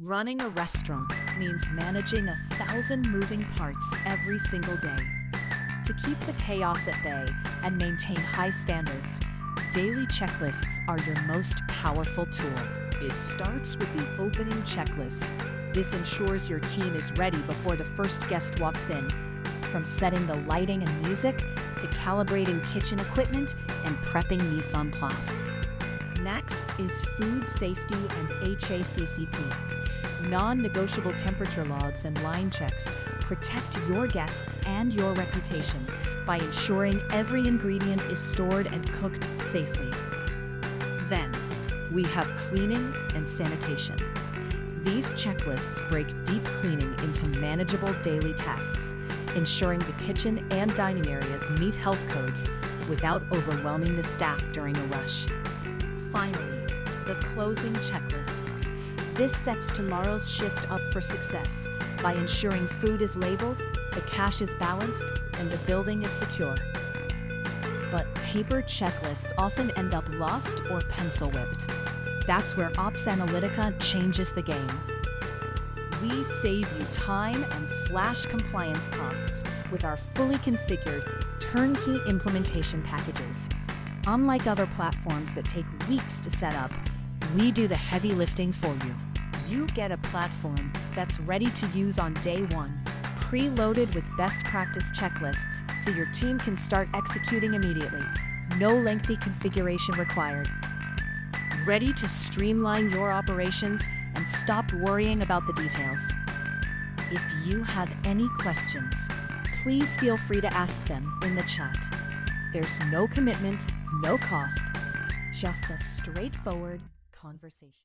Running a restaurant means managing 1,000 moving parts every single day. To keep the chaos at bay and maintain high standards, daily checklists are your most powerful tool. It starts with the opening checklist. This ensures your team is ready before the first guest walks in, from setting the lighting and music to calibrating kitchen equipment and prepping mise en place. Next is food safety and HACCP. Non-negotiable temperature logs and line checks protect your guests and your reputation by ensuring every ingredient is stored and cooked safely. Then, we have cleaning and sanitation. These checklists break deep cleaning into manageable daily tasks, ensuring the kitchen and dining areas meet health codes without overwhelming the staff during a rush. Finally, the closing checklist. This sets tomorrow's shift up for success by ensuring food is labeled, the cash is balanced, and the building is secure. But paper checklists often end up lost or pencil whipped. That's where OpsAnalitica changes the game. We save you time and slash compliance costs with our fully configured, turnkey implementation packages. Unlike other platforms that take weeks to set up, we do the heavy lifting for you. You get a platform that's ready to use on day one, preloaded with best practice checklists so your team can start executing immediately. No lengthy configuration required. Ready to streamline your operations and stop worrying about the details. If you have any questions, please feel free to ask them in the chat. There's no commitment, no cost, just a straightforward conversation.